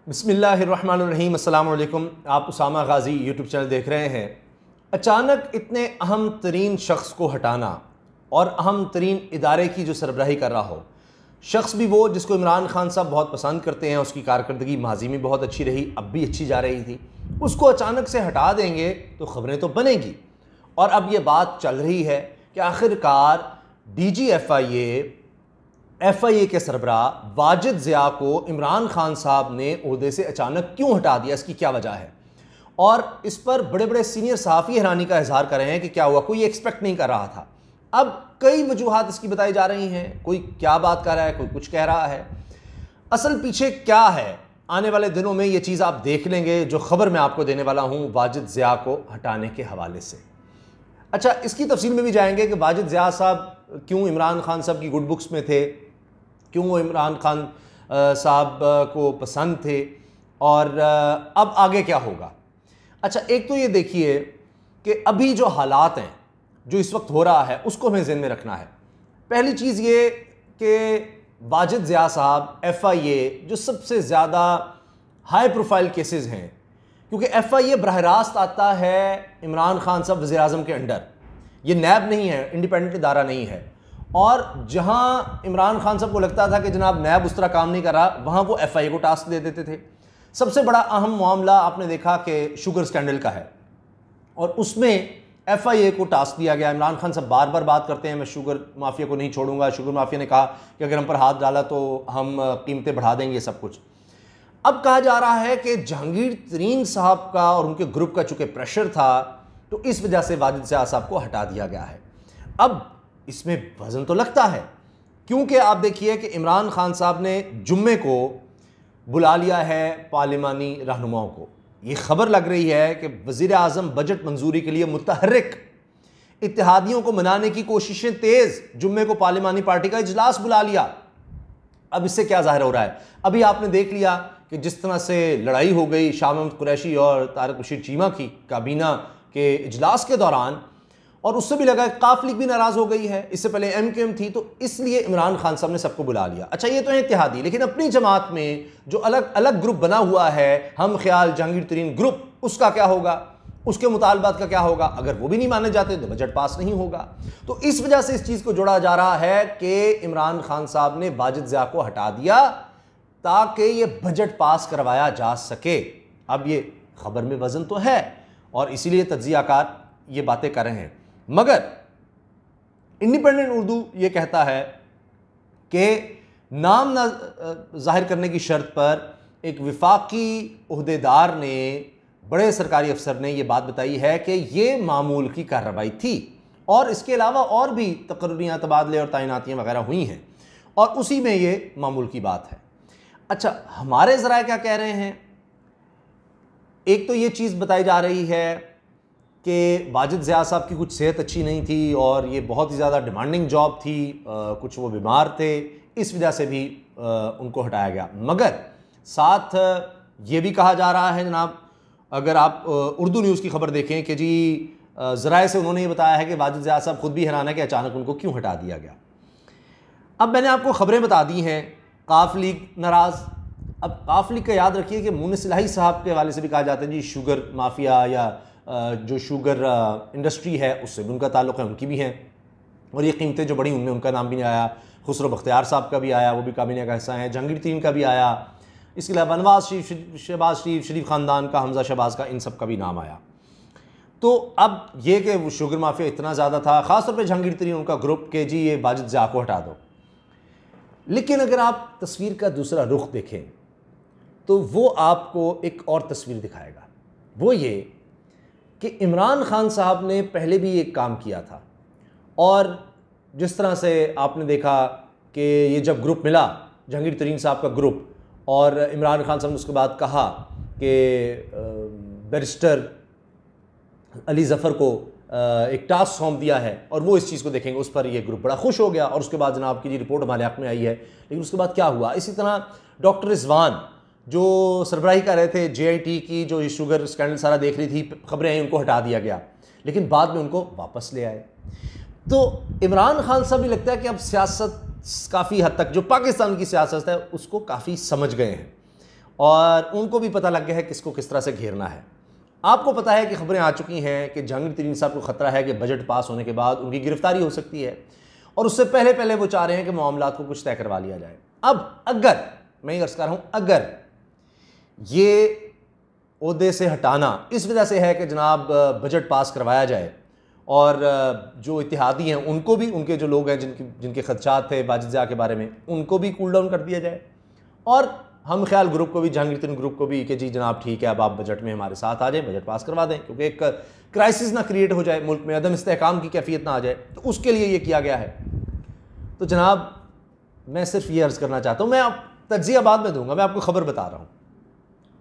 बिस्मिल्लाहिर्रहमानिर्रहीम। अस्सलाम वालेकुम। आप उसामा गाजी यूट्यूब चैनल देख रहे हैं। अचानक इतने अहम तरीन शख्स को हटाना और अहम तरीन इदारे की जो सरबराही कर रहा हो, शख्स भी वो जिसको इमरान खान साहब बहुत पसंद करते हैं, उसकी कारकर्दगी माजी में बहुत अच्छी रही, अब भी अच्छी जा रही थी, उसको अचानक से हटा देंगे तो ख़बरें तो बनेंगी। और अब ये बात चल रही है कि आखिरकार DG FIA के सरबरा वाजिद ज़िया को इमरान खान साहब ने ओहदे से अचानक क्यों हटा दिया, इसकी क्या वजह है। और इस पर बड़े बड़े सीनियर सहाफ़ी हैरानी का इजहार कर रहे हैं कि क्या हुआ, कोई एक्सपेक्ट नहीं कर रहा था। अब कई वजूहात इसकी बताई जा रही हैं, कोई क्या बात कर रहा है, कोई कुछ कह रहा है। असल पीछे क्या है, आने वाले दिनों में ये चीज़ आप देख लेंगे, जो खबर मैं आपको देने वाला हूँ वाजिद ज़िया को हटाने के हवाले से। अच्छा, इसकी तफसील में भी जाएंगे कि वाजिद ज़िया साहब क्यों इमरान खान साहब की गुड बुक्स में थे, क्यों वो इमरान खान साहब को पसंद थे और अब आगे क्या होगा। अच्छा, एक तो ये देखिए कि अभी जो हालात हैं, जो इस वक्त हो रहा है, उसको हमें ज़हन में रखना है। पहली चीज़ ये कि वाजिद ज़िया साहब FIA जो सबसे ज़्यादा हाई प्रोफाइल केसेस हैं, क्योंकि FIA बरह रास्त आता है इमरान खान साहब वज़ीर आज़म के अंडर, ये नैब नहीं है, इंडिपेंडेंट इदारा नहीं है। और जहां इमरान खान साहब को लगता था कि जनाब नैब उस तरह काम नहीं कर रहा, वहां वो FIA को टास्क दे देते थे। सबसे बड़ा अहम मामला आपने देखा कि शुगर स्कैंडल का है, और उसमें FIA को टास्क दिया गया। इमरान खान साहब बार बार बात करते हैं, मैं शुगर माफिया को नहीं छोड़ूंगा। शुगर माफिया ने कहा कि अगर हम पर हाथ डाला तो हम कीमतें बढ़ा देंगे, सब कुछ। अब कहा जा रहा है कि जहांगीर तरीन साहब का और उनके ग्रुप का चूंकि प्रेशर था, तो इस वजह से वाजिद ज़िया साहब को हटा दिया गया है। अब इसमें वजन तो लगता है, क्योंकि आप देखिए कि इमरान खान साहब ने जुम्मे को बुला लिया है पार्लिमानी रहनुमाओं को। ये खबर लग रही है कि वज़ीर आज़म बजट मंजूरी के लिए मुतहर्रिक, इत्तेहादियों को मनाने की कोशिशें तेज़, जुम्मे को पार्लिमानी पार्टी का इजलास बुला लिया। अब इससे क्या ज़ाहिर हो रहा है, अभी आपने देख लिया कि जिस तरह से लड़ाई हो गई शाह महमूद कुरैशी और तारिक रशीद चीमा की काबीना के इजलास के दौरान, और उससे भी लगा काफ लीग भी नाराज़ हो गई है, इससे पहले MQM थी, तो इसलिए इमरान खान साहब ने सबको बुला लिया। अच्छा, ये तो है इत्तेहादी, लेकिन अपनी जमात में जो अलग अलग ग्रुप बना हुआ है, हम ख्याल जहांगीर तरीन ग्रुप, उसका क्या होगा, उसके मुतालबात का क्या होगा। अगर वो भी नहीं माने जाते तो बजट पास नहीं होगा। तो इस वजह से इस चीज़ को जोड़ा जा रहा है कि इमरान खान साहब ने वाजिद ज़िया को हटा दिया ताकि ये बजट पास करवाया जा सके। अब ये खबर में वजन तो है और इसीलिए तज्ज़ियाकार ये बातें कर रहे हैं, मगर इंडिपेंडेंट उर्दू ये कहता है कि नाम ना जाहिर करने की शर्त पर एक विफाकी ओहदेदार ने, बड़े सरकारी अफसर ने यह बात बताई है कि ये मामूल की कार्रवाई थी, और इसके अलावा और भी तकर्रियाँ, तबादले और तैनातियाँ वगैरह हुई हैं, और उसी में ये मामूल की बात है। अच्छा, हमारे ज़राए क्या कह रहे हैं, एक तो ये चीज़ बताई जा रही है कि वाजिद ज़िया साहब की कुछ सेहत अच्छी नहीं थी और ये बहुत ही ज़्यादा डिमांडिंग जॉब थी, कुछ वो बीमार थे, इस वजह से भी उनको हटाया गया। मगर साथ ये भी कहा जा रहा है जनाब, अगर आप उर्दू न्यूज़ की खबर देखें कि जी ज़राए से उन्होंने ये बताया है कि वाजिद ज़िया साहब खुद भी हैरान है कि अचानक उनको क्यों हटा दिया गया। अब मैंने आपको खबरें बता दी हैं, काफ लीग नाराज़। अब काफ लीग का याद रखिए कि मुनिस इलाही साहब के हवाले से भी कहा जाता है जी शुगर माफिया या जो शुगर इंडस्ट्री है उससे भी उनका ताल्लुक़ है, उनकी भी हैं, और ये कीमतें जो बढ़ी उनमें उनका नाम भी नहीं आया। खुसरो बख्तियार साहब का भी आया, वो भी काबीना का हिस्सा है। जहांगीर तरीन का भी आया, इसके अलावा नवाज शरीफ, शहबाज शरीफ ख़ानदान का, हमजा शहबाज का, इन सब का भी नाम आया। तो अब ये कि वो शुगर माफिया इतना ज़्यादा था, ख़ासतौर पर जहांगीर तरीन, उनका ग्रुप, के जी ये वाजिद ज़िया को हटा दो। लेकिन अगर आप तस्वीर का दूसरा रुख देखें तो वो आपको एक और तस्वीर दिखाएगा। वो ये कि इमरान खान साहब ने पहले भी एक काम किया था, और जिस तरह से आपने देखा कि ये जब ग्रुप मिला, जहांगीर तरीन साहब का ग्रुप, और इमरान खान साहब ने उसके बाद कहा कि बैरिस्टर अली ज़फ़र को एक टास्क सौंप दिया है और वो इस चीज़ को देखेंगे, उस पर ये ग्रुप बड़ा खुश हो गया, और उसके बाद जनाब की जी रिपोर्ट हमारे हक़ में आई है। लेकिन उसके बाद क्या हुआ, इसी तरह डॉक्टर रिजवान जो सरबराही कर रहे थे JIT की, जो शुगर स्कैंडल सारा देख रही थी, खबरें आई, उनको हटा दिया गया, लेकिन बाद में उनको वापस ले आए। तो इमरान खान साहब भी लगता है कि अब सियासत काफ़ी हद तक, जो पाकिस्तान की सियासत है, उसको काफ़ी समझ गए हैं, और उनको भी पता लग गया है किसको किस तरह से घेरना है। आपको पता है कि खबरें आ चुकी हैं कि जहांगीर तरीन साहब को ख़तरा है कि बजट पास होने के बाद उनकी गिरफ्तारी हो सकती है, और उससे पहले पहले वो चाह रहे हैं कि मामलात को कुछ तय करवा लिया जाए। अब अगर मैं ये अर्ज़ कर रहा हूँ, अगर ये ओहदे से हटाना इस वजह से है कि जनाब बजट पास करवाया जाए और जो इत्तेहादी हैं उनको भी, उनके जो लोग हैं जिनके खदशात थे वाजिद ज़िया के बारे में, उनको भी कूल डाउन कर दिया जाए, और हम ख्याल ग्रुप को भी, जहांगीर तरीन ग्रुप को भी कि जी जनाब ठीक है, अब आप बजट में हमारे साथ आ जाएं, बजट पास करवा दें, क्योंकि एक क्राइसिस ना क्रिएट हो जाए, मुल्क में अदम इस्तेहकाम की कैफियत ना आ जाए, तो उसके लिए ये किया गया है। तो जनाब मैं सिर्फ ये अर्ज़ करना चाहता हूँ, मैं आप तज्ज़िया बाद में दूंगा, मैं आपको खबर बता रहा हूँ।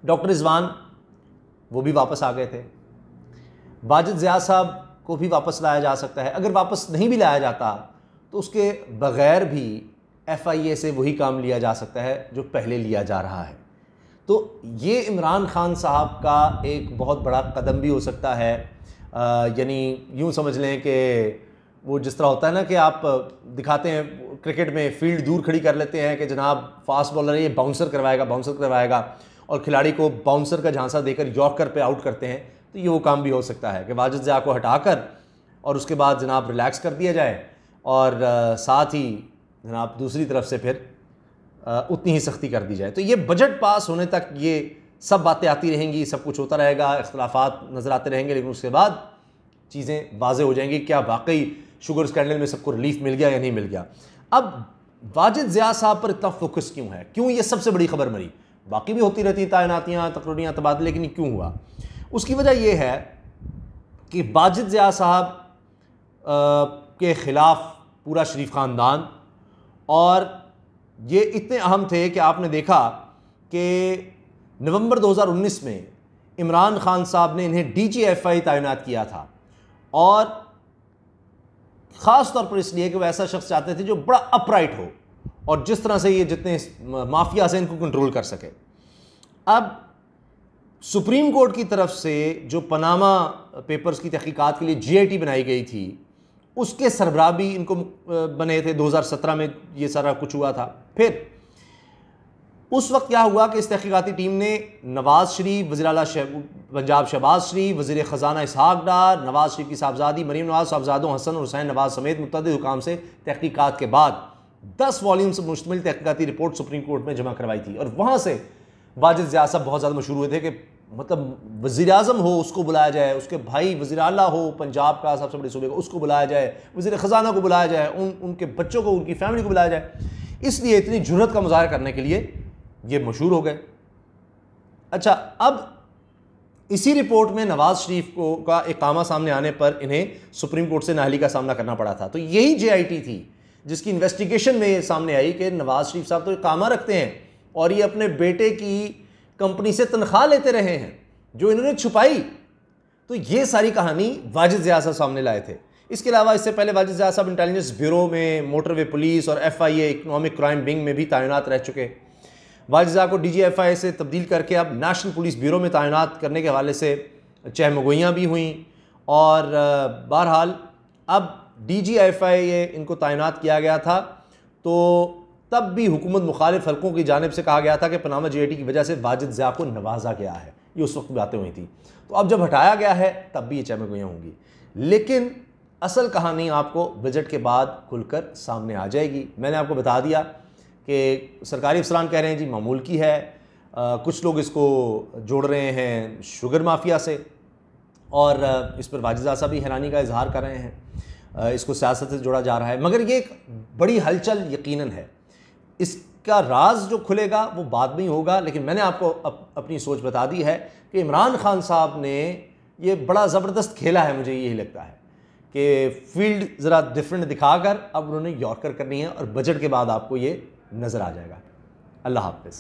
डॉक्टर रिजवान वो भी वापस आ गए थे, वाजिद ज़िया साहब को भी वापस लाया जा सकता है। अगर वापस नहीं भी लाया जाता तो उसके बग़ैर भी FIA से वही काम लिया जा सकता है जो पहले लिया जा रहा है। तो ये इमरान खान साहब का एक बहुत बड़ा कदम भी हो सकता है। यानी यूँ समझ लें कि वो जिस तरह होता है ना कि आप दिखाते हैं क्रिकेट में, फील्ड दूर खड़ी कर लेते हैं कि जनाब फास्ट बॉलर है, ये बाउंसर करवाएगा और खिलाड़ी को बाउंसर का झांसा देकर यॉर्कर पे आउट करते हैं। तो ये वो काम भी हो सकता है कि वाजिद ज़िया को हटाकर और उसके बाद जनाब रिलैक्स कर दिया जाए, और साथ ही जनाब दूसरी तरफ से फिर उतनी ही सख्ती कर दी जाए। तो ये बजट पास होने तक ये सब बातें आती रहेंगी, सब कुछ होता रहेगा, इख्तलाफात नज़र आते रहेंगे, लेकिन उसके बाद चीज़ें वाज़ेह हो जाएंगी, क्या वाकई शुगर स्कैंडल में सबको रिलीफ मिल गया या नहीं मिल गया। अब वाजिद ज़िया साहब पर इतना फोकस क्यों है, क्यों ये सबसे बड़ी खबर मरी? बाकी भी होती रहती तैनातियाँ, तकरीरियाँ, तबादले, लेकिन क्यों हुआ? उसकी वजह यह है कि वाजिद ज़िया साहब के ख़िलाफ़ पूरा शरीफ ख़ानदान, और ये इतने अहम थे कि आपने देखा कि नवंबर 2019 में इमरान खान साहब ने इन्हें DGFI तैनात किया था, और ख़ास तौर पर इसलिए कि वो ऐसा शख्स चाहते थे जो बड़ा अपराइट हो और जिस तरह से ये जितने माफिया से इनको कंट्रोल कर सके। अब सुप्रीम कोर्ट की तरफ से जो पनामा पेपर्स की तहकीकात के लिए GIT बनाई गई थी, उसके सरबराह भी इनको बने थे। 2017 में ये सारा कुछ हुआ था। फिर उस वक्त क्या हुआ कि इस तहकीकाती टीम ने नवाज शरीफ, वज़ीर आला पंजाब शहबाज शरीफ, वज़ीर ख़जाना इसहाक डार, नवाज शरीफ की साहबजादी मरीम नवाज, साहबजादों हसन और हुसैन नवाज समेत मुतअद्दिद हुकाम से तहकीकात के बाद 10 वॉल्यूम से मुश्तमिल तहकीकाती रिपोर्ट सुप्रीम कोर्ट में जमा करवाई थी। और वहाँ से वाजिद ज़िया साहब बहुत ज़्यादा मशहूर हुए थे कि मतलब वज़ीर आज़म हो उसको बुलाया जाए, उसके भाई वज़ीर आला हो पंजाब का सबसे बड़े सूबे का उसको बुलाया जाए, वज़ीर ख़जाना को बुलाया जाए, उनके बच्चों को, उनकी फैमिली को बुलाया जाए। इसलिए इतनी जुर्रत का मुज़ाहरा करने के लिए ये मशहूर हो गए। अच्छा, अब इसी रिपोर्ट में नवाज शरीफ को का इकामा सामने आने पर इन्हें सुप्रीम कोर्ट से नाअहली का सामना करना पड़ा था। तो यही JIT थी जिसकी इन्वेस्टिगेशन में ये सामने आई कि नवाज शरीफ साहब तो इकामा रखते हैं और ये अपने बेटे की कंपनी से तनख्वाह लेते रहे हैं जो इन्होंने छुपाई। तो ये सारी कहानी वाजिद ज़िया साहब सामने लाए थे। इसके अलावा इससे पहले वाजिद ज़िया साहब इंटेलिजेंस ब्यूरो में, मोटरवे पुलिस और FIA इकोनॉमिक क्राइम विंग में भी तैनात रह चुके। वाजिद ज़िया को DGFI से तब्दील करके अब नेशनल पुलिस ब्यूरो में तैनात करने के हवाले से चहमगोइयाँ भी हुई, और बहरहाल अब DGFI इनको तैनात किया गया था। तो तब भी हुकूमत मुखालिफ हल्कों की जानिब से कहा गया था कि पनामा JIT की वजह से वाजिद ज़िया को नवाजा गया है। ये उस वक्त बातें हुई थी। तो अब जब हटाया गया है तब भी ये चहमगोइयाँ होंगी, लेकिन असल कहानी आपको बजट के बाद खुलकर सामने आ जाएगी। मैंने आपको बता दिया कि सरकारी अफसरान कह रहे हैं जी मामूल की है, कुछ लोग इसको जोड़ रहे हैं शुगर माफिया से, और इस पर वाजिद ज़िया साहब भी हैरानी का इजहार कर रहे हैं, इसको सियासत से जोड़ा जा रहा है। मगर ये एक बड़ी हलचल यकीनन है। इसका राज जो खुलेगा वो बाद में ही होगा, लेकिन मैंने आपको अपनी सोच बता दी है कि इमरान खान साहब ने ये बड़ा ज़बरदस्त खेला है। मुझे यही लगता है कि फील्ड ज़रा डिफरेंट दिखाकर अब उन्होंने यॉर्कर करनी है, और बजट के बाद आपको ये नज़र आ जाएगा। अल्लाह हाफ़िज़।